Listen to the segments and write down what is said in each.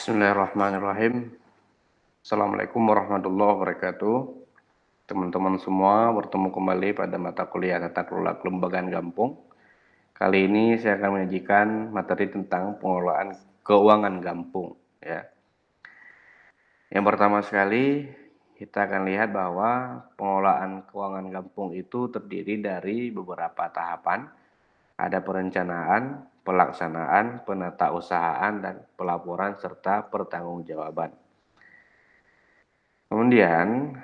Bismillahirrahmanirrahim. Assalamualaikum warahmatullahi wabarakatuh. Teman-teman semua, bertemu kembali pada mata kuliah Tata Kelola Kelembagaan Gampung. Kali ini saya akan menyajikan materi tentang pengelolaan keuangan Gampung. Yang pertama sekali, kita akan lihat bahwa pengelolaan keuangan Gampung itu terdiri dari beberapa tahapan. Ada perencanaan, pelaksanaan, penatausahaan, dan pelaporan serta pertanggungjawaban. Kemudian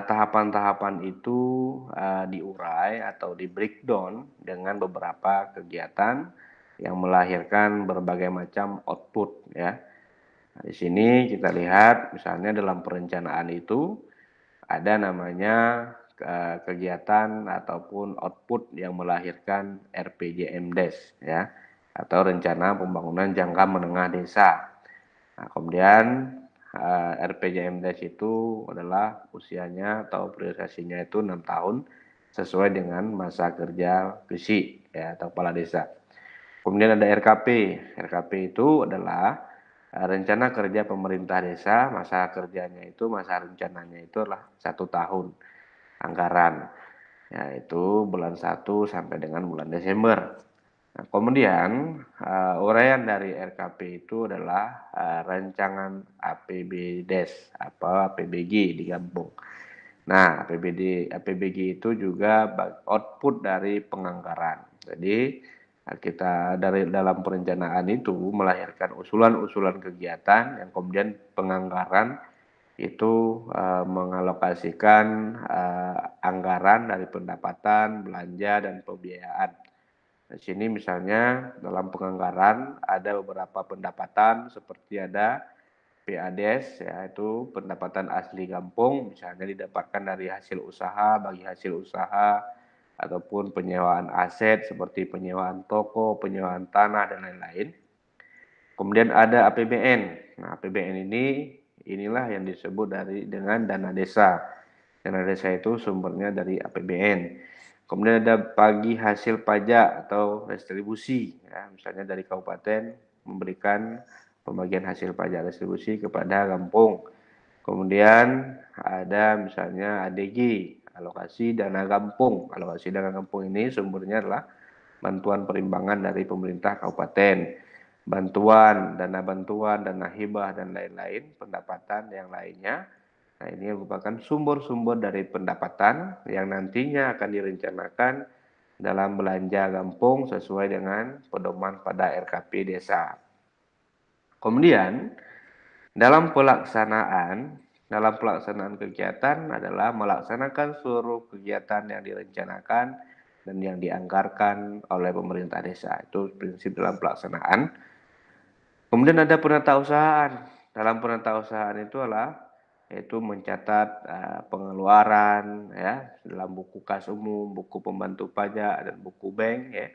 tahapan-tahapan itu diurai atau di breakdown dengan beberapa kegiatan yang melahirkan berbagai macam output ya. Nah, di sini kita lihat misalnya dalam perencanaan itu ada namanya kegiatan ataupun output yang melahirkan RPJMDes ya, atau rencana pembangunan jangka menengah desa. Nah, kemudian RPJMDes itu adalah usianya atau priorisasinya itu 6 tahun sesuai dengan masa kerja visi ya, atau kepala desa. Kemudian ada RKP. RKP itu adalah rencana kerja pemerintah desa, masa kerjanya itu, masa rencananya itu adalah 1 tahun anggaran, yaitu bulan 1 sampai dengan bulan Desember. Nah, kemudian uraian dari RKP itu adalah rancangan APBDes atau APBG di Gampung. Nah, APBG itu juga output dari penganggaran. Jadi kita dari dalam perencanaan itu melahirkan usulan-usulan kegiatan yang kemudian penganggaran itu mengalokasikan anggaran dari pendapatan, belanja, dan pembiayaan. Di sini misalnya dalam penganggaran ada beberapa pendapatan seperti ada PADes, yaitu pendapatan asli Gampung, misalnya didapatkan dari hasil usaha, bagi hasil usaha, ataupun penyewaan aset seperti penyewaan toko, penyewaan tanah, dan lain-lain. Kemudian ada APBN. Nah, APBN inilah yang disebut dengan dana desa. Dana desa itu sumbernya dari APBN. Kemudian ada bagi hasil pajak atau restribusi, ya, misalnya dari kabupaten memberikan pembagian hasil pajak restribusi kepada Gampung. Kemudian ada misalnya ADG, alokasi dana Gampung. Alokasi dana Gampung ini sumbernya adalah bantuan perimbangan dari pemerintah kabupaten, dana bantuan, dana hibah, dan lain-lain, pendapatan yang lainnya. Nah, ini merupakan sumber-sumber dari pendapatan yang nantinya akan direncanakan dalam belanja Gampung sesuai dengan pedoman pada RKP desa. Kemudian, dalam pelaksanaan kegiatan adalah melaksanakan seluruh kegiatan yang direncanakan dan yang dianggarkan oleh pemerintah desa. Itu prinsip dalam pelaksanaan. Kemudian ada penatausahaan. Dalam penatausahaan itu adalah yaitu mencatat pengeluaran ya dalam buku kas umum, buku pembantu pajak, dan buku bank ya,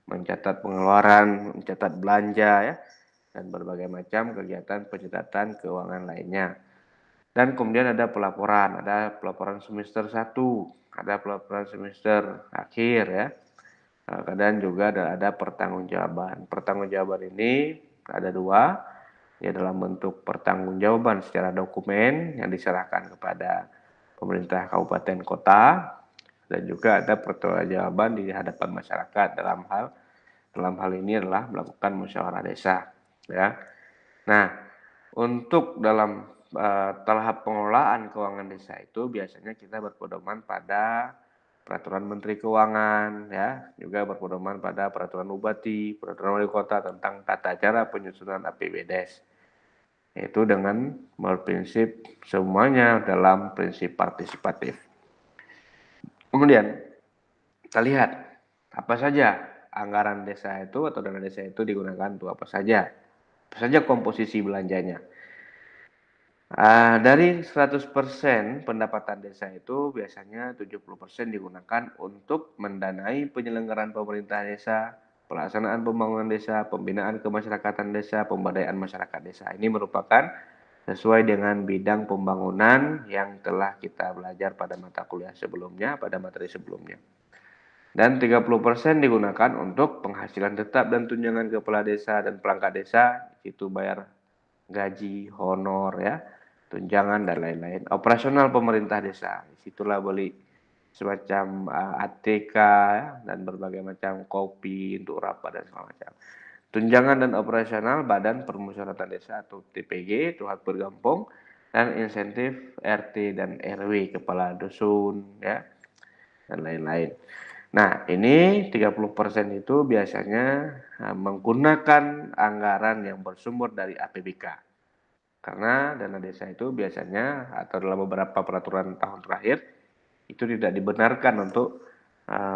mencatat pengeluaran, mencatat belanja ya, dan berbagai macam kegiatan pencatatan keuangan lainnya. Dan kemudian ada pelaporan semester 1, ada pelaporan semester akhir ya. Dan juga ada pertanggungjawaban. Pertanggungjawaban ini ada 2, ya dalam bentuk pertanggungjawaban secara dokumen yang diserahkan kepada pemerintah kabupaten kota, dan juga ada pertanggungjawaban di hadapan masyarakat dalam hal ini adalah melakukan musyawarah desa ya. Nah, untuk dalam tahap pengelolaan keuangan desa itu biasanya kita berpedoman pada peraturan Menteri Keuangan ya, juga berpedoman pada peraturan Bupati, peraturan Wali Kota tentang tata cara penyusunan APBDes. Yaitu dengan berprinsip semuanya dalam prinsip partisipatif. Kemudian kita lihat apa saja anggaran desa itu atau dana desa itu digunakan untuk apa saja komposisi belanjanya. Dari 100% pendapatan desa itu biasanya 70% digunakan untuk mendanai penyelenggaraan pemerintah desa, pelaksanaan pembangunan desa, pembinaan kemasyarakatan desa, pemberdayaan masyarakat desa. Ini merupakan sesuai dengan bidang pembangunan yang telah kita belajar pada mata kuliah sebelumnya, pada materi sebelumnya. Dan 30% digunakan untuk penghasilan tetap dan tunjangan kepala desa dan perangkat desa, itu bayar gaji, honor ya, tunjangan dan lain-lain. Operasional pemerintah desa, disitulah beli semacam ATK ya, dan berbagai macam kopi untuk rapat dan segala macam. Tunjangan dan operasional Badan Permusyawaratan Desa atau TPG, Tuhat Bergampung, dan insentif RT dan RW, kepala dusun ya, dan lain-lain. Nah, ini 30% itu biasanya menggunakan anggaran yang bersumber dari APBK. Karena dana desa itu biasanya atau dalam beberapa peraturan tahun terakhir itu tidak dibenarkan untuk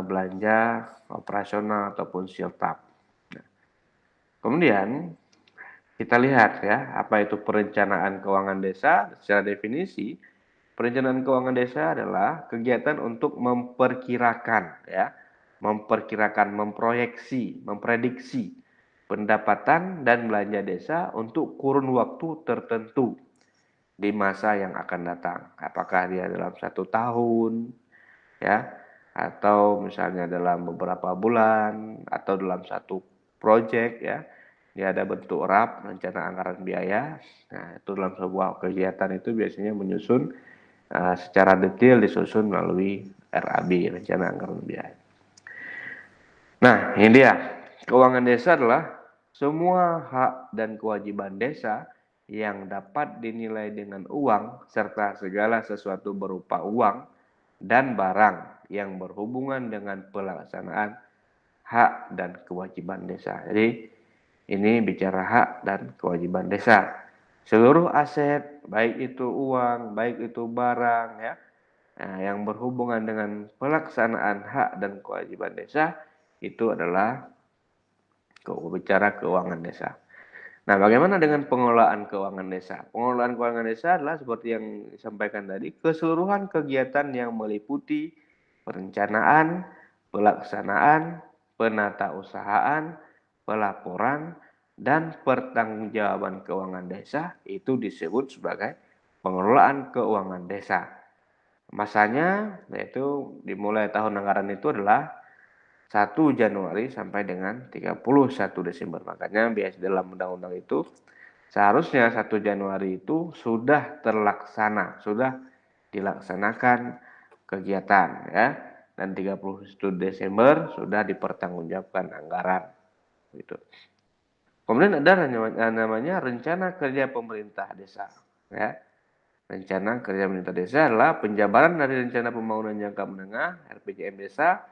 belanja operasional ataupun siltap. Nah, kemudian kita lihat ya, apa itu perencanaan keuangan desa. Secara definisi, perencanaan keuangan desa adalah kegiatan untuk memperkirakan ya, memproyeksi, memprediksi pendapatan dan belanja desa untuk kurun waktu tertentu di masa yang akan datang. Apakah dia dalam 1 tahun, ya, atau misalnya dalam beberapa bulan, atau dalam satu proyek, ya. Dia ada bentuk RAP, rencana anggaran biaya. Nah, itu dalam sebuah kegiatan itu biasanya menyusun secara detail disusun melalui RAB, rencana anggaran biaya. Nah, ini dia. Keuangan desa adalah semua hak dan kewajiban desa yang dapat dinilai dengan uang serta segala sesuatu berupa uang dan barang yang berhubungan dengan pelaksanaan hak dan kewajiban desa. Jadi ini bicara hak dan kewajiban desa. Seluruh aset, baik itu uang, baik itu barang ya, yang berhubungan dengan pelaksanaan hak dan kewajiban desa itu adalah bicara keuangan desa. Nah, bagaimana dengan pengelolaan keuangan desa? Pengelolaan keuangan desa adalah seperti yang disampaikan tadi, keseluruhan kegiatan yang meliputi perencanaan, pelaksanaan, penatausahaan, pelaporan, dan pertanggungjawaban keuangan desa itu disebut sebagai pengelolaan keuangan desa. Masanya yaitu dimulai tahun anggaran itu adalah 1 Januari sampai dengan 31 Desember. Makanya biasa dalam undang-undang itu seharusnya 1 Januari itu sudah terlaksana, sudah dilaksanakan kegiatan ya. Dan 31 Desember sudah dipertanggungjawabkan anggaran gitu. Kemudian ada namanya rencana kerja pemerintah desa ya. Rencana kerja pemerintah desa adalah penjabaran dari rencana pembangunan jangka menengah RPJM desa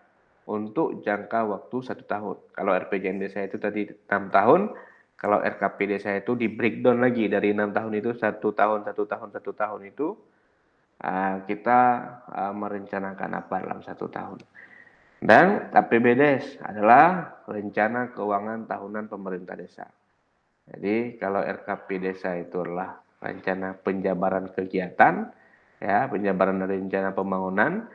untuk jangka waktu 1 tahun. Kalau RPJM desa itu tadi 6 tahun, kalau RKP desa itu di breakdown lagi dari 6 tahun itu 1 tahun, 1 tahun, 1 tahun itu kita merencanakan apa dalam 1 tahun. Dan APBDes adalah rencana keuangan tahunan pemerintah desa. Jadi kalau RKP desa itu adalah rencana penjabaran kegiatan, ya penjabaran dari rencana pembangunan,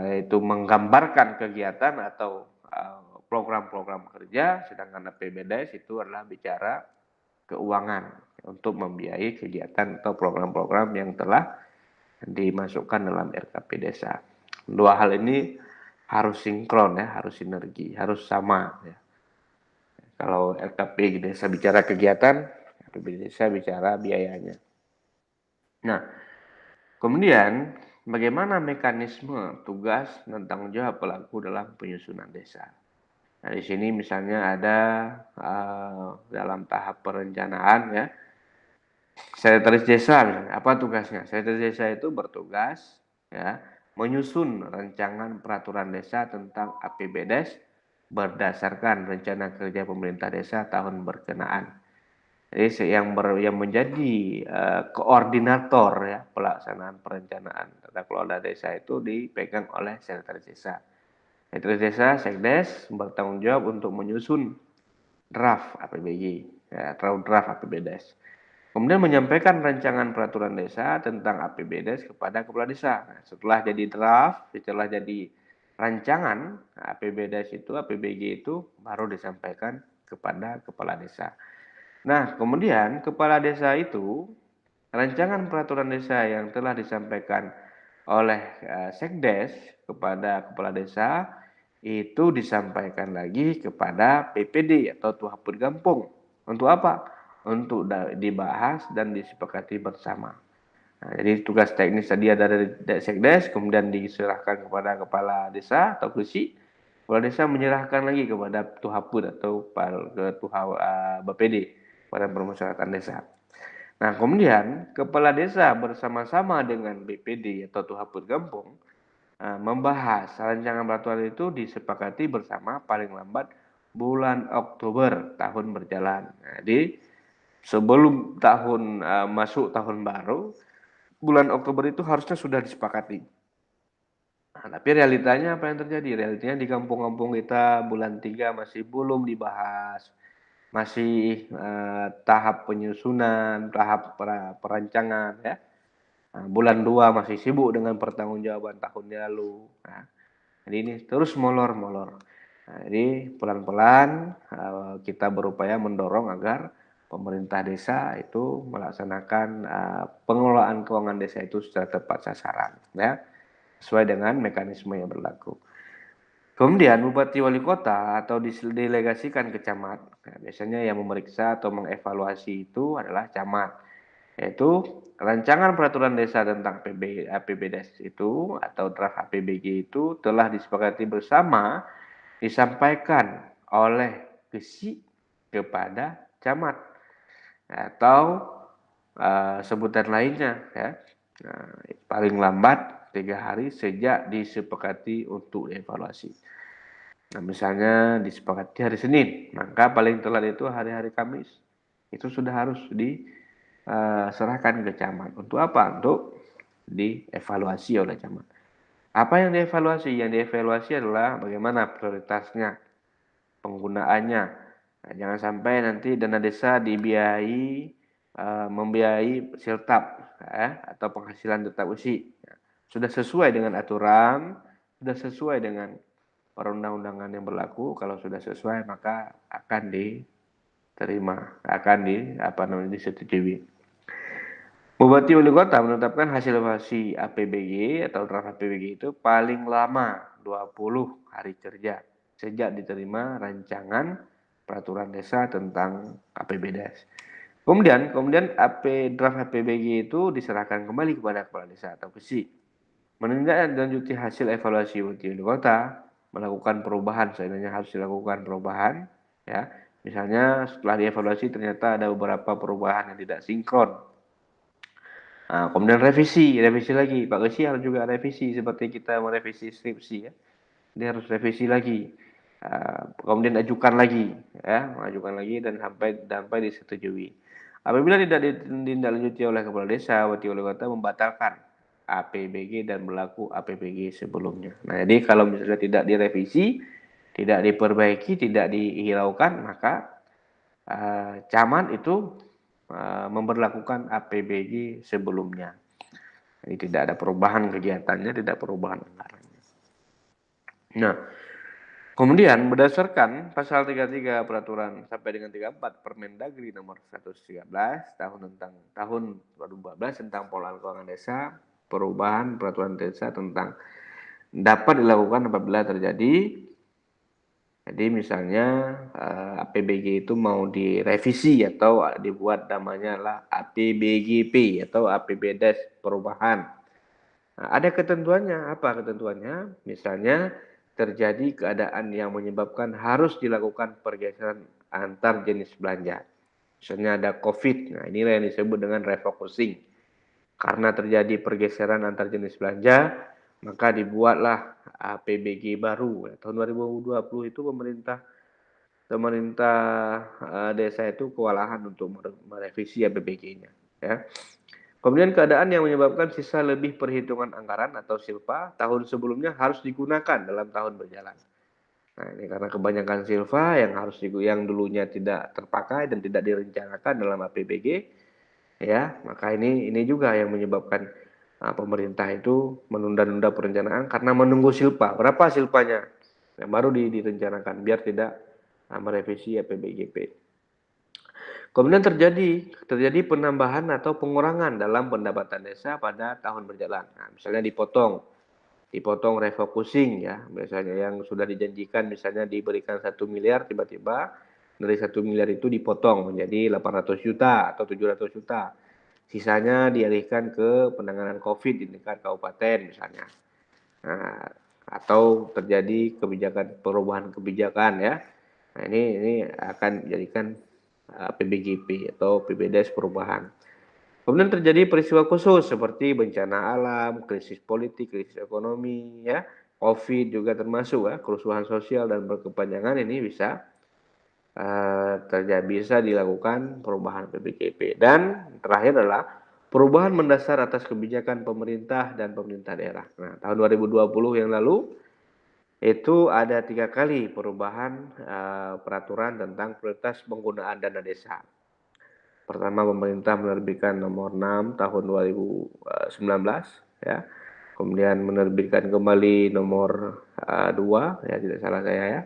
yaitu menggambarkan kegiatan atau program-program kerja, sedangkan APBDes itu adalah bicara keuangan untuk membiayai kegiatan atau program-program yang telah dimasukkan dalam RKP desa. Dua hal ini harus sinkron ya, harus sinergi, harus sama ya. Kalau RKP desa bicara kegiatan, APBD desa bicara biayanya. Nah, kemudian bagaimana mekanisme tugas dan tanggung jawab pelaku dalam penyusunan desa? Nah, di sini misalnya ada dalam tahap perencanaan ya, sekretaris desa misalnya. Apa tugasnya? Sekretaris desa itu bertugas ya menyusun rancangan peraturan desa tentang APBDes berdasarkan rencana kerja pemerintah desa tahun berkenaan. Jadi yang menjadi koordinator ya pelaksanaan perencanaan tata kelola desa itu dipegang oleh sekretaris desa. Sekretaris desa Sekdes bertanggung jawab untuk menyusun draft APBD, ya, draft APBDes. Kemudian menyampaikan rancangan peraturan desa tentang APBDes kepada kepala desa. Nah, setelah jadi draft, setelah jadi rancangan APBDes itu, APBG itu baru disampaikan kepada kepala desa. Nah, kemudian kepala desa itu rancangan peraturan desa yang telah disampaikan oleh Sekdes kepada kepala desa itu disampaikan lagi kepada PPD atau Tuhat Bergampung. Untuk apa? untuk dibahas dan disepakati bersama. Nah, jadi tugas teknis tadi ada dari Sekdes, kemudian diserahkan kepada kepala desa atau KUSI. Kepala desa menyerahkan lagi kepada Tuhaput atau Ketua BPD, Badan Permusyawaratan Desa. Nah, kemudian kepala desa bersama-sama dengan BPD atau Tuhaput Kampung membahas rancangan peraturan itu disepakati bersama paling lambat bulan Oktober tahun berjalan. Jadi sebelum masuk tahun baru, bulan Oktober itu harusnya sudah disepakati. Nah, tapi realitanya apa yang terjadi? Realitanya di kampung-kampung kita bulan 3 masih belum dibahas. Masih tahap penyusunan, tahap perancangan ya. Nah, bulan 2 masih sibuk dengan pertanggungjawaban tahun lalu. Nah, jadi ini terus molor-molor. Nah, jadi pelan-pelan kita berupaya mendorong agar pemerintah desa itu melaksanakan pengelolaan keuangan desa itu secara tepat sasaran, ya, sesuai dengan mekanisme yang berlaku. Kemudian bupati wali kota atau didelegasikan ke camat. Nah, biasanya yang memeriksa atau mengevaluasi itu adalah camat, yaitu rancangan peraturan desa tentang APBDes itu atau draft APBG itu telah disepakati bersama, disampaikan oleh KUSI kepada camat atau sebutan lainnya ya. Nah, paling lambat 3 hari sejak disepakati untuk dievaluasi. Nah, misalnya disepakati hari Senin, maka paling telat itu hari-hari Kamis. Itu sudah harus diserahkan ke camat. Untuk apa? Untuk dievaluasi oleh camat. Apa yang dievaluasi? Yang dievaluasi adalah bagaimana prioritasnya, penggunaannya. Nah, jangan sampai nanti dana desa membiayai siltap atau penghasilan tetap usi. Sudah sesuai dengan aturan, sudah sesuai dengan perundang-undangan yang berlaku. Kalau sudah sesuai maka akan diterima, akan disetujui. Bupati wali kota menetapkan hasil evaluasi APBG atau draft APBG itu paling lama 20 hari kerja sejak diterima rancangan peraturan desa tentang APBDes. Kemudian draft APBG itu diserahkan kembali kepada kepala desa atau KUSI. Menindaklanjuti hasil evaluasi Bupati wali kota, melakukan perubahan, sebenarnya harus dilakukan perubahan, ya. Misalnya setelah dievaluasi ternyata ada beberapa perubahan yang tidak sinkron. Nah, kemudian revisi lagi. Pak KUSI harus juga revisi seperti kita merevisi skripsi ya. Dia harus revisi lagi. Kemudian ajukan lagi, ya, mengajukan lagi dan sampai disetujui. Apabila tidak ditindaklanjuti oleh kepala desa, Bupati wali kota membatalkan APBG dan berlaku APBG sebelumnya. Nah, jadi kalau misalnya tidak direvisi, tidak diperbaiki, tidak dihiraukan, maka camat itu memberlakukan APBG sebelumnya. Jadi tidak ada perubahan kegiatannya, tidak perubahan anggarannya. Nah, kemudian berdasarkan pasal 33 peraturan sampai dengan 34 Permendagri nomor 113 tahun 2014 tentang pengelolaan keuangan desa, perubahan peraturan desa tentang dapat dilakukan apabila terjadi. Jadi misalnya APBG itu mau direvisi atau dibuat namanya lah APBGP atau APBDes perubahan. Nah, ada ketentuannya. Apa ketentuannya? Misalnya terjadi keadaan yang menyebabkan harus dilakukan pergeseran antar jenis belanja. Misalnya ada COVID. Nah, inilah yang disebut dengan refocusing. Karena terjadi pergeseran antar jenis belanja, maka dibuatlah APBG baru. Tahun 2020 itu pemerintah desa itu kewalahan untuk merevisi APBG-nya. Ya. Kemudian keadaan yang menyebabkan sisa lebih perhitungan anggaran atau silpa tahun sebelumnya harus digunakan dalam tahun berjalan. Nah, ini karena kebanyakan silpa yang dulunya tidak terpakai dan tidak direncanakan dalam APBG, ya, maka ini juga yang menyebabkan pemerintah itu menunda-nunda perencanaan karena menunggu silpa. Berapa silpanya? Yang baru direncanakan biar tidak merevisi APBGP. Kemudian terjadi penambahan atau pengurangan dalam pendapatan desa pada tahun berjalan. Nah, misalnya dipotong refocusing ya, misalnya yang sudah dijanjikan misalnya diberikan 1 miliar tiba-tiba dari 1 miliar itu dipotong menjadi 800 juta atau 700 juta. Sisanya dialihkan ke penanganan COVID di tingkat kabupaten misalnya. Nah, atau terjadi perubahan kebijakan ya. Nah, ini akan dijadikan PBGP atau PBDes perubahan. Kemudian terjadi peristiwa khusus seperti bencana alam, krisis politik, krisis ekonomi, ya, COVID juga termasuk ya, kerusuhan sosial dan berkepanjangan ini bisa bisa dilakukan perubahan PBGP. Dan terakhir adalah perubahan mendasar atas kebijakan pemerintah dan pemerintah daerah. Nah, tahun 2020 yang lalu itu ada 3 kali perubahan peraturan tentang prioritas penggunaan dana desa. Pertama, pemerintah menerbitkan nomor 6 tahun 2019 ya. Kemudian menerbitkan kembali nomor 2 ya, tidak salah saya ya.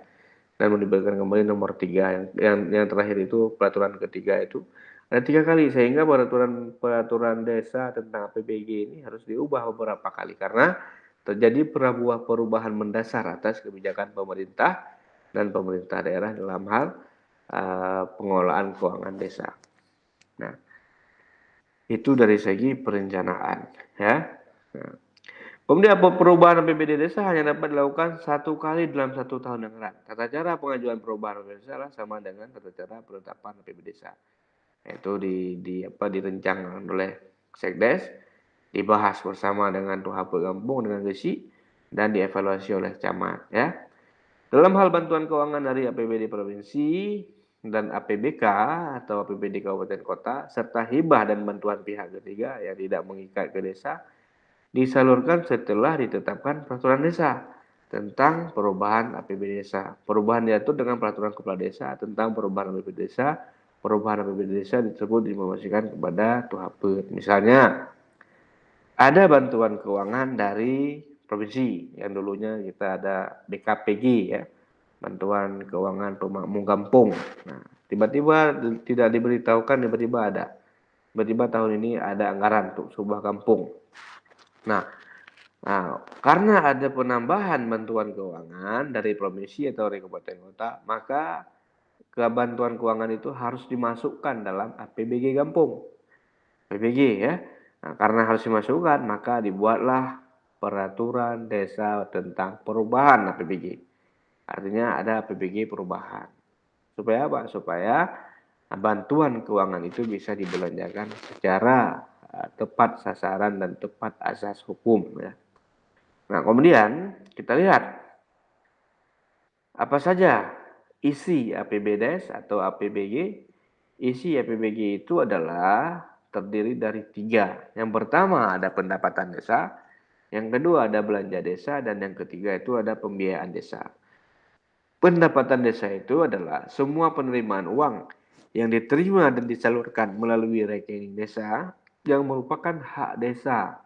Dan menerbitkan kembali nomor 3 yang terakhir itu peraturan ketiga itu ada 3 kali, sehingga peraturan desa tentang APBG ini harus diubah beberapa kali karena terjadi perubahan mendasar atas kebijakan pemerintah dan pemerintah daerah dalam hal pengelolaan keuangan desa. Nah, itu dari segi perencanaan ya. Nah, kemudian perubahan APBD desa hanya dapat dilakukan 1 kali dalam 1 tahun anggaran. Tata cara pengajuan perubahan APBD desa sama dengan tata cara penetapan APBD desa. Yaitu direncanakan oleh Sekdes, dibahas bersama dengan TUHP Kampung dengan Gesi, dan dievaluasi oleh camat ya. Dalam hal bantuan keuangan dari APBD provinsi dan APBK atau APBD kabupaten kota serta hibah dan bantuan pihak ketiga yang tidak mengikat ke desa disalurkan setelah ditetapkan peraturan desa tentang perubahan APBD desa. Perubahan diatur dengan peraturan kepala desa tentang perubahan APBD desa. Perubahan APBD desa disebut diinformasikan kepada TUHP. Misalnya ada bantuan keuangan dari provinsi yang dulunya kita ada BKPG ya, bantuan keuangan pemakmur kampung. Nah, tiba-tiba tidak diberitahukan, tiba-tiba ada. Tiba-tiba tahun ini ada anggaran untuk sebuah kampung. Nah, karena ada penambahan bantuan keuangan dari provinsi atau dari kabupaten kota, maka bantuan keuangan itu harus dimasukkan dalam APBG kampung. APBG ya. Nah, karena harus dimasukkan, maka dibuatlah peraturan desa tentang perubahan APBG. Artinya ada APBG perubahan. Supaya apa? Supaya bantuan keuangan itu bisa dibelanjakan secara tepat sasaran dan tepat asas hukum ya. Nah, kemudian kita lihat apa saja isi APBDes atau APBG. Isi APBG itu adalah terdiri dari 3. Yang pertama ada pendapatan desa, yang kedua ada belanja desa, dan yang ketiga itu ada pembiayaan desa. Pendapatan desa itu adalah semua penerimaan uang yang diterima dan disalurkan melalui rekening desa yang merupakan hak desa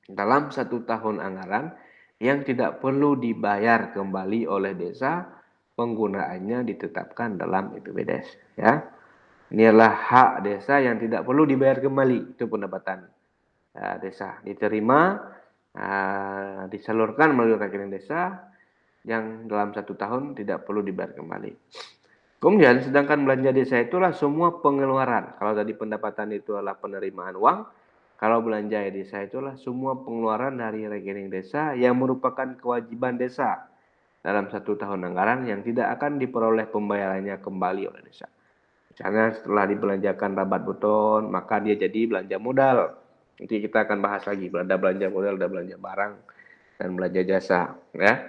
dalam 1 tahun anggaran yang tidak perlu dibayar kembali oleh desa, penggunaannya ditetapkan dalam APBDes ya. Ini adalah hak desa yang tidak perlu dibayar kembali, itu pendapatan desa. Diterima, disalurkan melalui rekening desa yang dalam 1 tahun tidak perlu dibayar kembali. Kemudian sedangkan belanja desa itulah semua pengeluaran. Kalau tadi pendapatan itu adalah penerimaan uang, kalau belanja desa itulah semua pengeluaran dari rekening desa yang merupakan kewajiban desa dalam 1 tahun anggaran yang tidak akan diperoleh pembayarannya kembali oleh desa. Misalnya setelah dibelanjakan rabat beton, maka dia jadi belanja modal. Nanti kita akan bahas lagi, ada belanja modal, ada belanja barang, dan belanja jasa. Ya.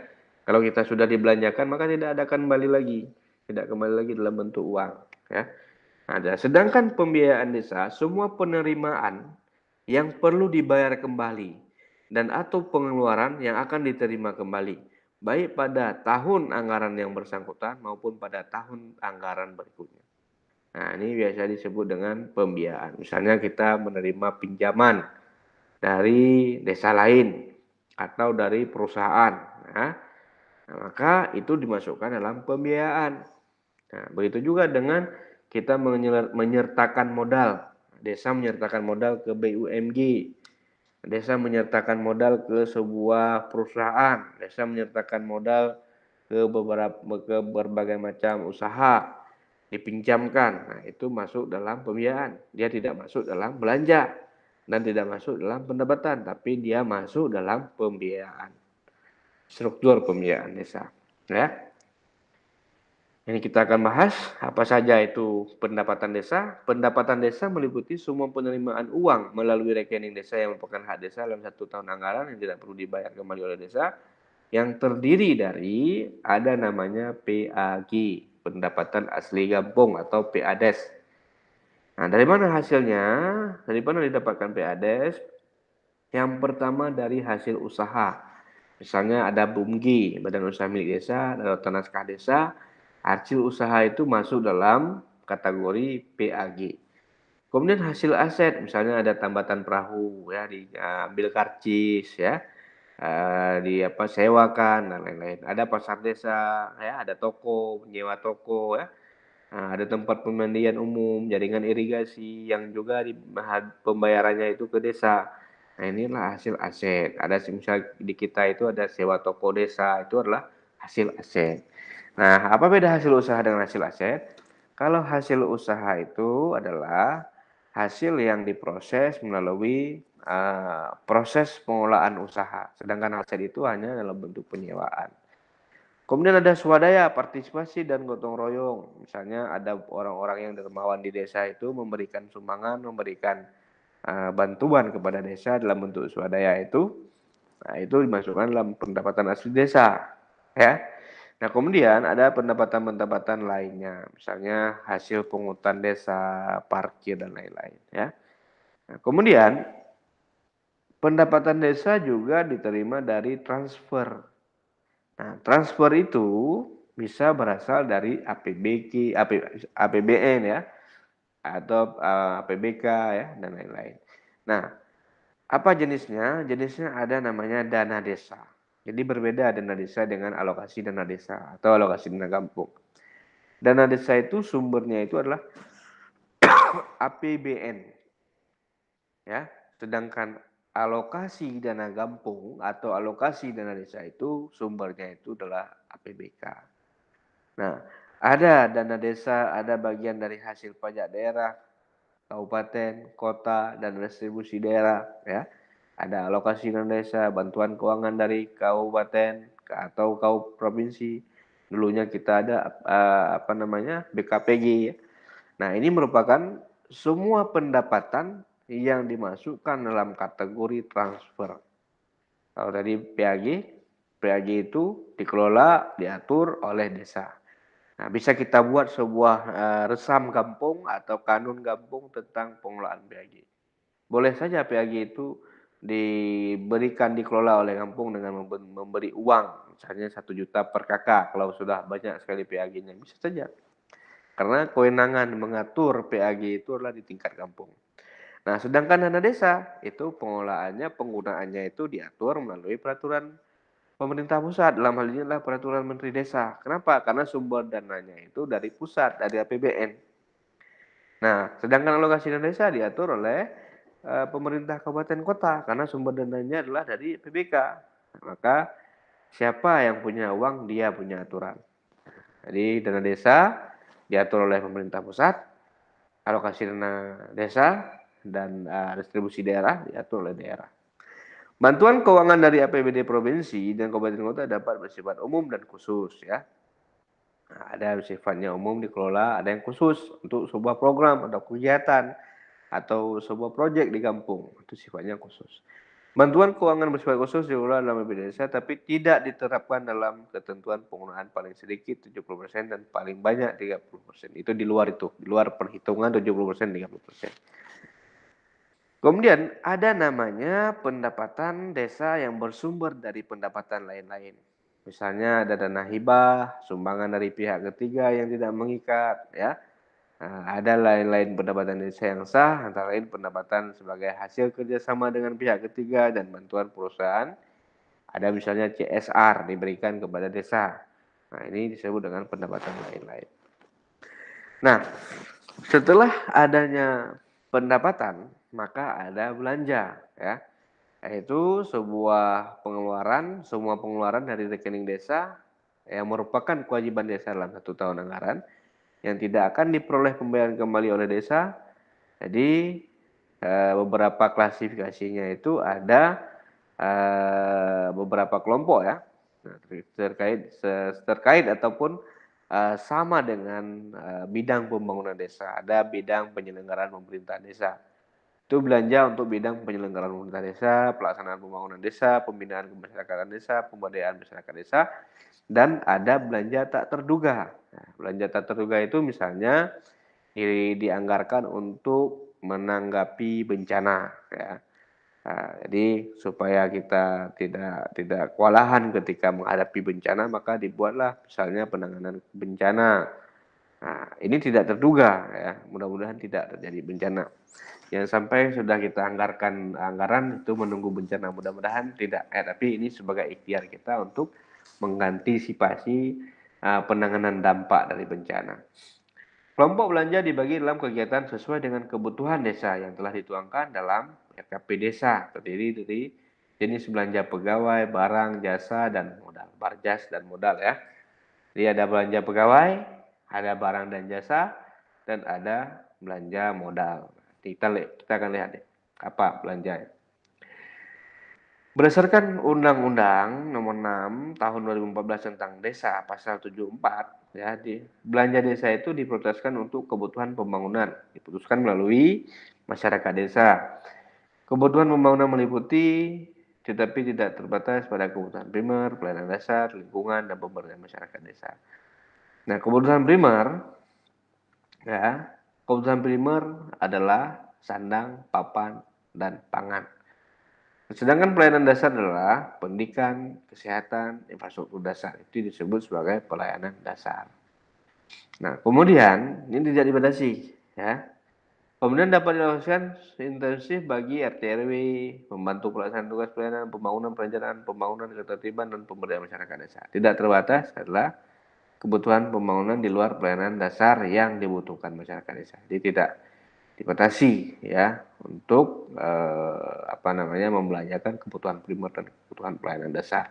Kalau kita sudah dibelanjakan, maka tidak ada kembali lagi. Tidak kembali lagi dalam bentuk uang. Ya. Ada. Sedangkan pembiayaan desa, semua penerimaan yang perlu dibayar kembali dan atau pengeluaran yang akan diterima kembali, baik pada tahun anggaran yang bersangkutan maupun pada tahun anggaran berikutnya. Nah, ini biasa disebut dengan pembiayaan. Misalnya kita menerima pinjaman dari desa lain atau dari perusahaan. Nah, maka itu dimasukkan dalam pembiayaan. Nah, begitu juga dengan kita menyertakan modal. Desa menyertakan modal ke BUMG. Desa menyertakan modal ke sebuah perusahaan. Desa menyertakan modal ke berbagai macam usaha. dipinjamkan. Nah, itu masuk dalam pembiayaan. Dia tidak masuk dalam belanja dan tidak masuk dalam pendapatan, tapi dia masuk dalam pembiayaan. Struktur pembiayaan desa, ya. Ini kita akan bahas apa saja itu pendapatan desa. Pendapatan desa meliputi semua penerimaan uang melalui rekening desa yang merupakan hak desa dalam 1 tahun anggaran yang tidak perlu dibayar kembali oleh desa, yang terdiri dari ada namanya PAG, pendapatan asli kampung atau PADES. Nah, dari mana hasilnya? Dari mana didapatkan PADES? Yang pertama dari hasil usaha. Misalnya ada BUMGI, Badan Usaha Milik Desa, ada Naskah Desa. Hasil usaha itu masuk dalam kategori PAG. Kemudian hasil aset, misalnya ada tambatan perahu, ya diambil karcis, ya, di apa sewakan dan lain-lain. Ada pasar desa, ya, ada toko, menyewa toko, ya. Nah, ada tempat pemandian umum, jaringan irigasi yang juga pembayarannya itu ke desa. Nah, inilah hasil aset. Ada misal di kita itu ada sewa toko desa, itu adalah hasil aset. Nah, apa beda hasil usaha dengan hasil aset? Kalau hasil usaha itu adalah hasil yang diproses melalui proses pengolahan usaha, sedangkan aset itu hanya dalam bentuk penyewaan. Kemudian ada swadaya, partisipasi dan gotong royong. Misalnya ada orang-orang yang dermawan di desa itu memberikan sumbangan, memberikan bantuan kepada desa dalam bentuk swadaya itu. Nah, itu dimasukkan dalam pendapatan asli desa, ya. Nah, kemudian ada pendapatan-pendapatan lainnya, misalnya hasil pungutan desa, parkir dan lain-lain, ya. Nah, kemudian pendapatan desa juga diterima dari transfer. Nah, transfer itu bisa berasal dari APBK, APBN, ya, atau APBK, ya, dan lain-lain. Nah, apa jenisnya? Jenisnya ada namanya dana desa. Jadi berbeda dana desa dengan alokasi dana desa atau alokasi dana kampung. Dana desa itu sumbernya itu adalah APBN, ya. Sedangkan alokasi dana kampung atau alokasi dana desa itu sumbernya itu adalah APBK. Nah, ada dana desa, ada bagian dari hasil pajak daerah, kabupaten, kota, dan distribusi daerah, ya. Ada alokasi dana desa, bantuan keuangan dari kabupaten atau provinsi. Dulunya kita ada apa namanya BKPG, ya. Nah, ini merupakan semua pendapatan yang dimasukkan dalam kategori transfer. Kalau tadi PAG, PAG itu dikelola, diatur oleh desa. Nah, bisa kita buat sebuah resam kampung atau kanun kampung tentang pengelolaan PAG. Boleh saja PAG itu diberikan dikelola oleh kampung dengan memberi uang, misalnya 1 juta per kakak kalau sudah banyak sekali PAG-nya, bisa saja. Karena kewenangan mengatur PAG itu adalah di tingkat kampung. Nah, sedangkan dana desa itu pengelolaannya, penggunaannya itu diatur melalui peraturan pemerintah pusat, dalam hal ini adalah peraturan Menteri Desa. Kenapa? Karena sumber dananya itu dari pusat, dari APBN. Nah, sedangkan alokasi dana desa diatur oleh pemerintah kabupaten kota karena sumber dananya adalah dari PBK. Maka siapa yang punya uang, dia punya aturan. Jadi dana desa diatur oleh pemerintah pusat, alokasi dana desa dan distribusi daerah diatur oleh daerah. Bantuan keuangan dari APBD provinsi dan kabupaten kota dapat bersifat umum dan khusus, ya. Nah, ada sifatnya umum dikelola, ada yang khusus untuk sebuah program atau kegiatan atau sebuah proyek di kampung, itu sifatnya khusus. Bantuan keuangan bersifat khusus dikelola dalam APBD desa tapi tidak diterapkan dalam ketentuan penggunaan paling sedikit 70% dan paling banyak 30%. Itu di luar perhitungan 70% 30%. Kemudian ada namanya pendapatan desa yang bersumber dari pendapatan lain-lain. Misalnya ada dana hibah, sumbangan dari pihak ketiga yang tidak mengikat, ya. Nah, ada lain-lain pendapatan desa yang sah, antara lain pendapatan sebagai hasil kerjasama dengan pihak ketiga dan bantuan perusahaan. Ada misalnya CSR diberikan kepada desa. Nah, ini disebut dengan pendapatan lain-lain. Nah, setelah adanya pendapatan, maka ada belanja, ya. Yaitu semua pengeluaran dari rekening desa yang merupakan kewajiban desa dalam 1 tahun anggaran yang tidak akan diperoleh pembayaran kembali oleh desa. Jadi beberapa klasifikasinya itu ada beberapa kelompok ya. Nah, terkait ataupun sama dengan bidang pembangunan desa. Ada bidang penyelenggaraan pemerintahan desa. Itu belanja untuk bidang penyelenggaraan pemerintah desa, pelaksanaan pembangunan desa, pembinaan kemasyarakatan desa, pemberdayaan masyarakat desa, dan ada belanja tak terduga. Nah, belanja tak terduga itu misalnya dianggarkan untuk menanggapi bencana, ya. Nah, jadi supaya kita tidak kewalahan ketika menghadapi bencana, maka dibuatlah misalnya penanganan bencana. Nah, ini tidak terduga ya, mudah-mudahan tidak terjadi bencana. Yang sampai sudah kita anggarkan anggaran itu menunggu bencana, mudah-mudahan tidak. Tapi ini sebagai ikhtiar kita untuk mengantisipasi penanganan dampak dari bencana. Kelompok belanja dibagi dalam kegiatan sesuai dengan kebutuhan desa yang telah dituangkan dalam RKP desa, terdiri dari jenis belanja pegawai, barang, jasa, dan modal. Barjas dan modal ya. Jadi ada belanja pegawai, ada barang dan jasa, dan ada belanja modal. Kita akan lihat deh, apa belanjanya. Berdasarkan Undang-Undang Nomor 6 Tahun 2014 tentang Desa Pasal 74, ya, belanja desa itu diprioritaskan untuk kebutuhan pembangunan, diputuskan melalui masyarakat desa. Kebutuhan pembangunan meliputi tetapi tidak terbatas pada kebutuhan primer, pelayanan dasar, lingkungan, dan pemberdayaan masyarakat desa. Nah, kebutuhan primer, ya, kebutuhan primer adalah sandang, papan, dan pangan. Sedangkan pelayanan dasar adalah pendidikan, kesehatan, infrastruktur dasar. Itu disebut sebagai pelayanan dasar. Nah, kemudian ini tidak dibatasi, ya. Kemudian dapat dilakukan intensif bagi RT RW, membantu pelaksanaan tugas pelayanan, pembangunan perencanaan, pembangunan ketertiban, dan pemberdayaan masyarakat desa. Tidak terbatas adalah kebutuhan pembangunan di luar pelayanan dasar yang dibutuhkan masyarakat desa. Jadi tidak dibatasi ya untuk membelanjakan kebutuhan primer dan kebutuhan pelayanan dasar.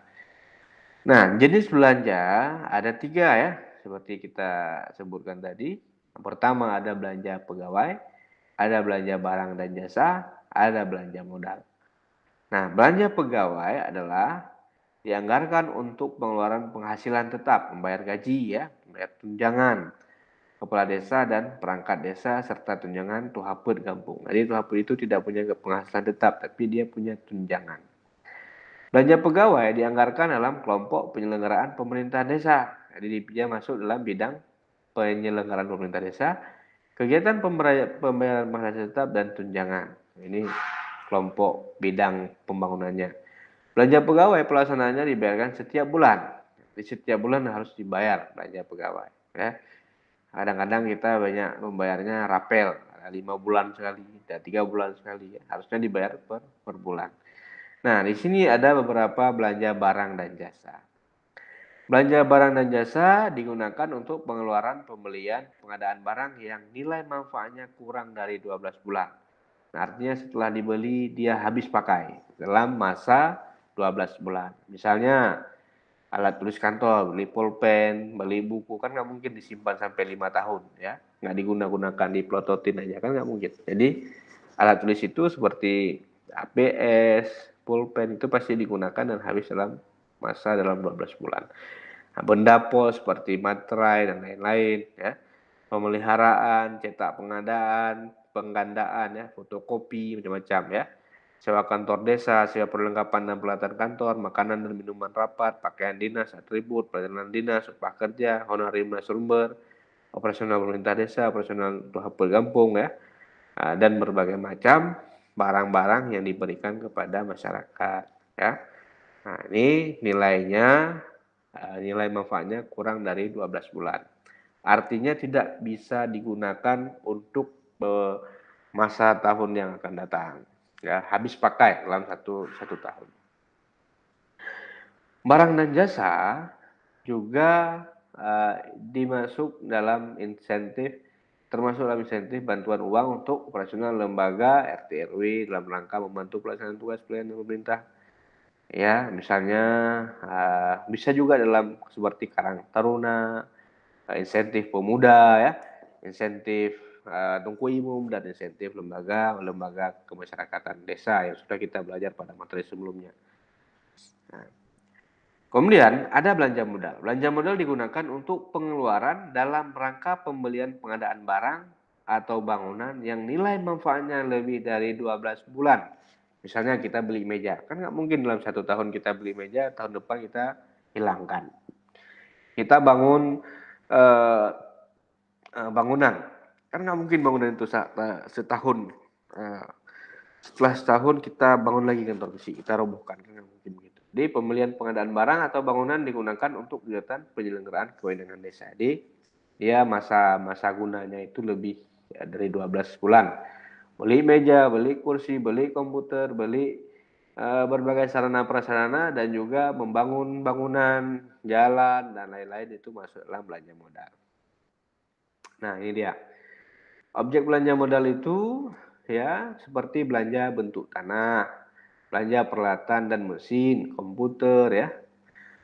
Nah, jenis belanja ada 3 ya, seperti kita sebutkan tadi. Yang pertama ada belanja pegawai, ada belanja barang dan jasa, ada belanja modal. Nah, belanja pegawai adalah dianggarkan untuk pengeluaran penghasilan tetap, membayar gaji ya, membayar tunjangan kepala desa dan perangkat desa serta tunjangan tuhaput kampung. Jadi tuhaput itu tidak punya penghasilan tetap, tapi dia punya tunjangan. Belanja pegawai dianggarkan dalam kelompok penyelenggaraan pemerintahan desa. Jadi dia masuk dalam bidang penyelenggaraan pemerintah desa, kegiatan pembayaran penghasilan tetap dan tunjangan. Ini kelompok bidang pembangunannya. Belanja pegawai pelaksanaannya dibayarkan setiap bulan. Di setiap bulan harus dibayar belanja pegawai. Ya. Kadang-kadang kita banyak membayarnya rapel, 5 bulan sekali, 3 bulan sekali. Ya. Harusnya dibayar per bulan. Nah, di sini ada beberapa belanja barang dan jasa. Belanja barang dan jasa digunakan untuk pengeluaran pembelian pengadaan barang yang nilai manfaatnya kurang dari 12 bulan. Nah, artinya setelah dibeli dia habis pakai dalam masa 12 bulan. Misalnya alat tulis kantor, beli pulpen, beli buku, kan nggak mungkin disimpan sampai 5 tahun ya. Nggak digunakan, diplototin aja kan nggak mungkin. Jadi alat tulis itu seperti ABS, pulpen itu pasti digunakan dan habis dalam 12 bulan. Nah, benda pos seperti materai dan lain-lain ya. Pemeliharaan, cetak pengadaan, penggandaan ya, fotokopi macam-macam ya. Sewa kantor desa, sewa perlengkapan dan peralatan kantor, makanan dan minuman rapat, pakaian dinas, atribut, perjalanan dinas, upah kerja, honorarium sumber, operasional pemerintah desa, operasional tuhapul kampung ya, dan berbagai macam barang-barang yang diberikan kepada masyarakat ya. Nah, ini nilainya nilai manfaatnya kurang dari 12 bulan. Artinya tidak bisa digunakan untuk masa tahun yang akan datang. Ya, habis pakai dalam satu tahun. Barang dan jasa juga dimasuk dalam insentif, termasuk dalam insentif bantuan uang untuk operasional lembaga RT RW dalam rangka membantu pelaksanaan tugas pelayanan pemerintah. Ya, misalnya bisa juga dalam seperti Karang Taruna, insentif pemuda ya, insentif Tungku Imum dan insentif lembaga kemasyarakatan desa yang sudah kita belajar pada materi sebelumnya. Nah, kemudian ada belanja modal. Belanja modal digunakan untuk pengeluaran dalam rangka pembelian pengadaan barang atau bangunan yang nilai manfaatnya lebih dari 12 bulan. Misalnya kita beli meja, kan nggak mungkin dalam 1 tahun kita beli meja, tahun depan kita hilangkan. Kita bangun eh, bangunan, kan nggak mungkin bangunan itu setahun. Eh, Setelah setahun kita bangun lagi kantor besi, kita robohkan, kan nggak mungkin begitu. Jadi pembelian pengadaan barang atau bangunan digunakan untuk kegiatan penyelenggaraan kewenangan desa. Jadi dia masa gunanya itu lebih dari 12 bulan. Beli meja, beli kursi, beli komputer, beli berbagai sarana prasarana dan juga membangun bangunan, jalan dan lain-lain itu masuk dalam belanja modal. Nah, ini dia. Objek belanja modal itu ya seperti belanja bentuk tanah, belanja peralatan dan mesin, komputer ya,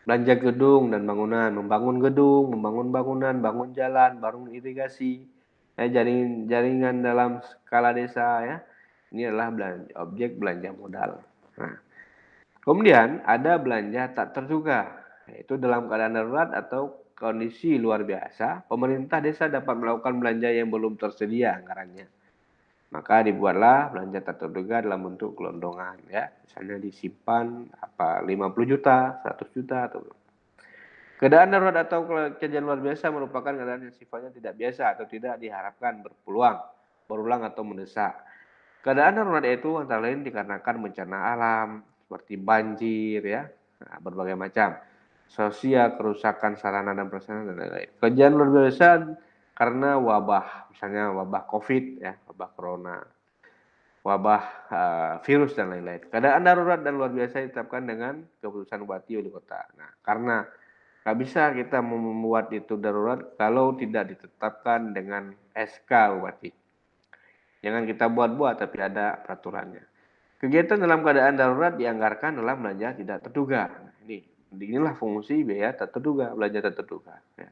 belanja gedung dan bangunan, membangun gedung, membangun bangunan, bangun jalan, bangun irigasi, ya, jaringan dalam skala desa ya. Ini adalah objek belanja modal. Nah, kemudian ada belanja tak terduga, yaitu dalam keadaan darurat atau kondisi luar biasa, pemerintah desa dapat melakukan belanja yang belum tersedia anggarannya. Maka dibuatlah belanja tak terduga dalam bentuk gelondongan ya. Misalnya disimpan 50 juta, 100 juta atau keadaan darurat atau kejadian luar biasa merupakan keadaan yang sifatnya tidak biasa atau tidak diharapkan berulang atau mendesak. Keadaan darurat itu antara lain dikarenakan bencana alam seperti banjir ya, berbagai macam, sosial, kerusakan sarana dan prasarana dan lain-lain. Kejadian luar biasa karena wabah, misalnya wabah COVID ya, wabah corona, wabah virus dan lain-lain. Keadaan darurat dan luar biasa ditetapkan dengan keputusan bupati wali kota. Nah, karena nggak bisa kita membuat itu darurat kalau tidak ditetapkan dengan SK bupati. Jangan kita buat-buat tapi ada peraturannya. Kegiatan dalam keadaan darurat dianggarkan dalam belanja tidak terduga. Nah, inilah fungsi biaya tak terduga, belanja tak terduga. Ya.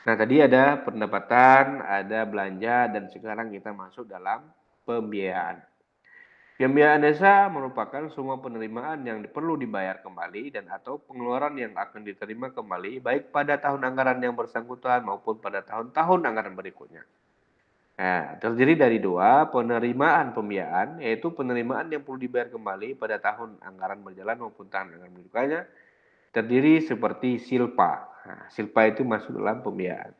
Nah, tadi ada pendapatan, ada belanja, dan sekarang kita masuk dalam pembiayaan. Pembiayaan desa merupakan semua penerimaan yang perlu dibayar kembali dan atau pengeluaran yang akan diterima kembali baik pada tahun anggaran yang bersangkutan maupun pada tahun-tahun anggaran berikutnya. Nah, terdiri dari dua, penerimaan pembiayaan, yaitu penerimaan yang perlu dibayar kembali pada tahun anggaran berjalan maupun tahun anggaran berikutnya, terdiri seperti silpa. Nah, silpa itu masuk dalam pembiayaan.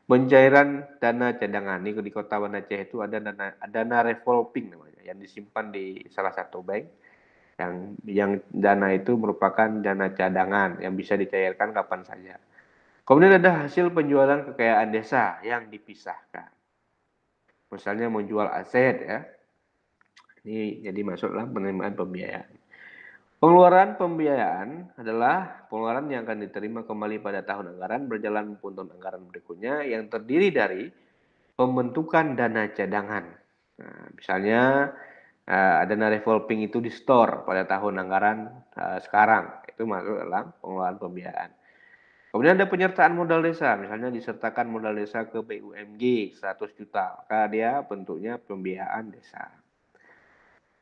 Pencairan dana cadangan, ini di Kota Banda Aceh itu ada dana revolving namanya, yang disimpan di salah satu bank, yang dana itu merupakan dana cadangan yang bisa dicairkan kapan saja. Kemudian ada hasil penjualan kekayaan desa yang dipisahkan. Misalnya menjual aset ya. Ini jadi masuk dalam penerimaan pembiayaan. Pengeluaran pembiayaan adalah pengeluaran yang akan diterima kembali pada tahun anggaran berjalan maupun tahun anggaran berikutnya yang terdiri dari pembentukan dana cadangan. Nah, misalnya dana revolving itu di store pada tahun anggaran sekarang, itu masuk dalam pengelolaan pembiayaan. Kemudian ada penyertaan modal desa, misalnya disertakan modal desa ke BUMG 100 juta, maka dia bentuknya pembiayaan desa.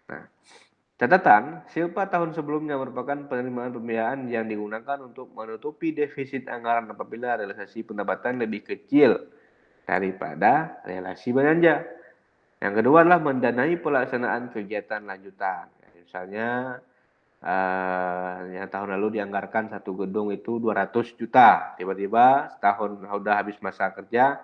Nah, catatan, silpa tahun sebelumnya merupakan penerimaan pembiayaan yang digunakan untuk menutupi defisit anggaran apabila realisasi pendapatan lebih kecil daripada realisasi belanja. Yang kedua adalah mendanai pelaksanaan kegiatan lanjutan. Misalnya yang tahun lalu dianggarkan satu gedung itu 200 juta. Tiba-tiba setahun sudah habis masa kerja,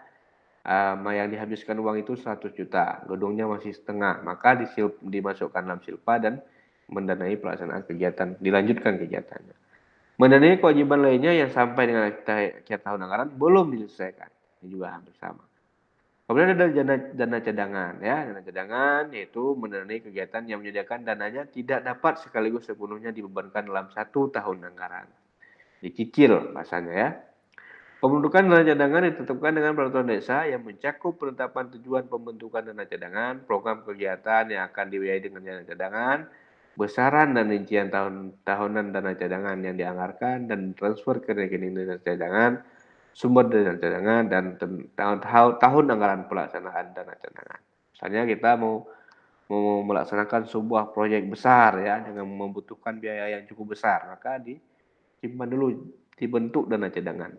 yang dihabiskan uang itu 100 juta. Gedungnya masih setengah. Maka dimasukkan dalam silpa dan mendanai pelaksanaan kegiatan, dilanjutkan kegiatannya. Mendanai kewajiban lainnya yang sampai dengan akhir tahun anggaran belum diselesaikan. Ini juga hampir sama. Kemudian ada dana cadangan ya, dana cadangan yaitu mendanai kegiatan yang menyediakan dananya tidak dapat sekaligus sepenuhnya dibebankan dalam 1 tahun anggaran. Dicicil bahasanya ya. Pembentukan dana cadangan ditetapkan dengan peraturan desa yang mencakup penetapan tujuan pembentukan dana cadangan, program kegiatan yang akan dibiayai dengan dana cadangan, besaran dan rincian tahunan dana cadangan yang dianggarkan dan transfer ke rekening dana cadangan, sumber dana cadangan dan tahun anggaran pelaksanaan dana cadangan. Misalnya kita mau melaksanakan sebuah proyek besar ya dengan membutuhkan biaya yang cukup besar, maka disimpan dulu, dibentuk dana cadangan.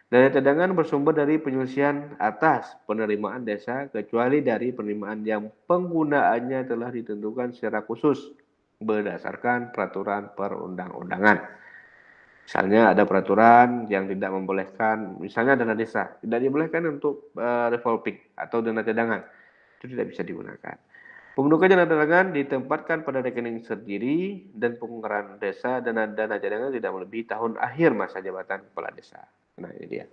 Dana cadangan bersumber dari penyelesaian atas penerimaan desa kecuali dari penerimaan yang penggunaannya telah ditentukan secara khusus berdasarkan peraturan perundang-undangan. Misalnya ada peraturan yang tidak membolehkan, misalnya dana desa tidak dibolehkan untuk revolving atau dana cadangan, itu tidak bisa digunakan. Penggunaan dana cadangan ditempatkan pada rekening sendiri dan penganggaran desa dana cadangan tidak melebihi tahun akhir masa jabatan kepala desa. Nah, ini dia.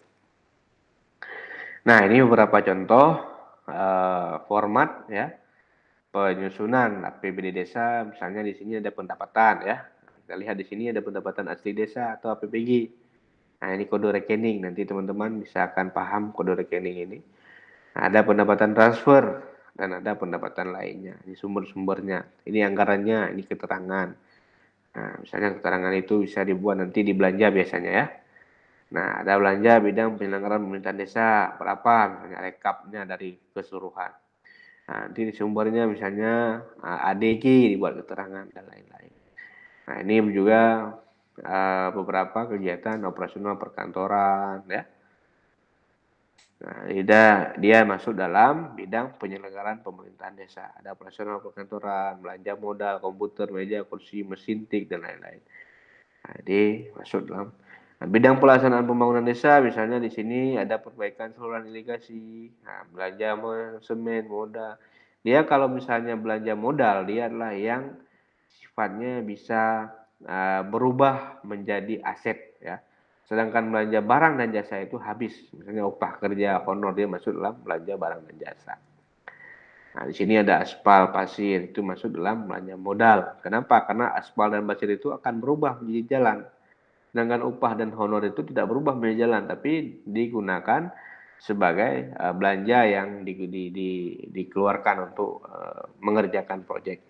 Nah, ini beberapa contoh format ya penyusunan APBD desa. Misalnya di sini ada pendapatan ya. Kita lihat di sini ada pendapatan asli desa atau APBG. Nah, ini kode rekening. Nanti teman-teman bisa akan paham kode rekening ini. Nah, ada pendapatan transfer dan ada pendapatan lainnya. Ini sumber-sumbernya. Ini anggarannya, ini keterangan. Nah, misalnya keterangan itu bisa dibuat nanti di belanja biasanya ya. Nah, ada belanja bidang penyelenggaraan pemerintahan desa berapa, misalnya rekapnya dari keseluruhan. Nah, nanti sumbernya misalnya ADG dibuat keterangan dan lain-lain. Nah, ini juga beberapa kegiatan operasional perkantoran ya. Nah, dia masuk dalam bidang penyelenggaraan pemerintahan desa. Ada operasional perkantoran, belanja modal, komputer, meja, kursi, mesin tik dan lain-lain. Nah, ini masuk dalam bidang pelaksanaan pembangunan desa. Misalnya di sini ada perbaikan saluran irigasi, nah, belanja semen, modal. Dia kalau misalnya belanja modal, dia adalah yang sifatnya bisa berubah menjadi aset ya. Sedangkan belanja barang dan jasa itu habis. Misalnya upah kerja, honor, dia masuk dalam belanja barang dan jasa. Nah, di sini ada aspal, pasir, itu masuk dalam belanja modal. Kenapa? Karena aspal dan pasir itu akan berubah menjadi jalan. Sedangkan upah dan honor itu tidak berubah menjadi jalan, tapi digunakan sebagai belanja yang dikeluarkan untuk mengerjakan proyek.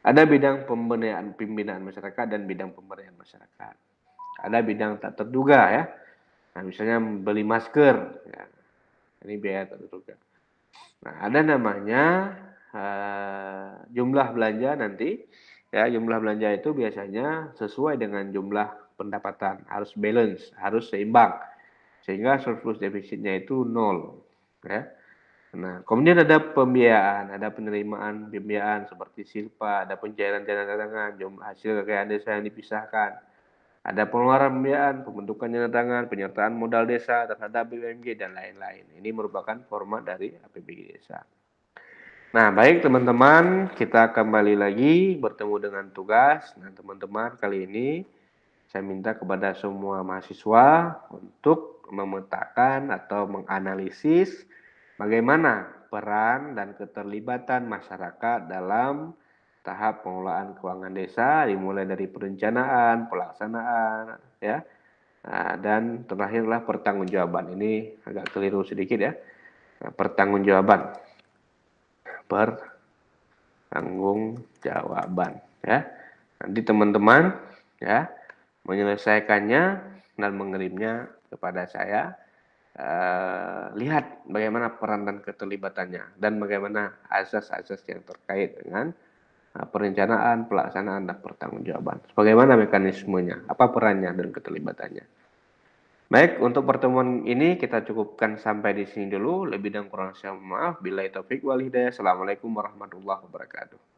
Ada bidang pembinaan masyarakat dan bidang pemberdayaan masyarakat. Ada bidang tak terduga ya. Nah, misalnya beli masker, ya. Ini biaya tak terduga. Nah, ada namanya jumlah belanja nanti. Ya, jumlah belanja itu biasanya sesuai dengan jumlah pendapatan, harus balance, harus seimbang. Sehingga surplus defisitnya itu 0. Ya. Nah, kemudian ada pembiayaan, ada penerimaan pembiayaan seperti silpa, ada pencairan dana cadangan, jumlah hasil kekayaan desa yang dipisahkan. Ada pengeluaran pembiayaan, pembentukan dana cadangan, penyertaan modal desa terhadap BUMG dan lain-lain. Ini merupakan format dari APBD desa. Nah, baik teman-teman, kita kembali lagi bertemu dengan tugas. Nah, teman-teman, kali ini saya minta kepada semua mahasiswa untuk memetakan atau menganalisis bagaimana peran dan keterlibatan masyarakat dalam tahap pengelolaan keuangan desa, dimulai dari perencanaan, pelaksanaan, ya, dan terakhirlah pertanggungjawaban. Ini agak keliru sedikit ya, pertanggungjawaban, pertanggungjawaban, ya. Nanti teman-teman, ya, menyelesaikannya dan mengirimnya kepada saya. Lihat bagaimana peran dan keterlibatannya dan bagaimana asas-asas yang terkait dengan perencanaan, pelaksanaan, dan pertanggungjawaban. Bagaimana mekanismenya, apa perannya dan keterlibatannya. Baik, untuk pertemuan ini kita cukupkan sampai di sini dulu. Lebih dan kurang saya maaf. Billahi taufik wal hidayah. Assalamualaikum warahmatullahi wabarakatuh.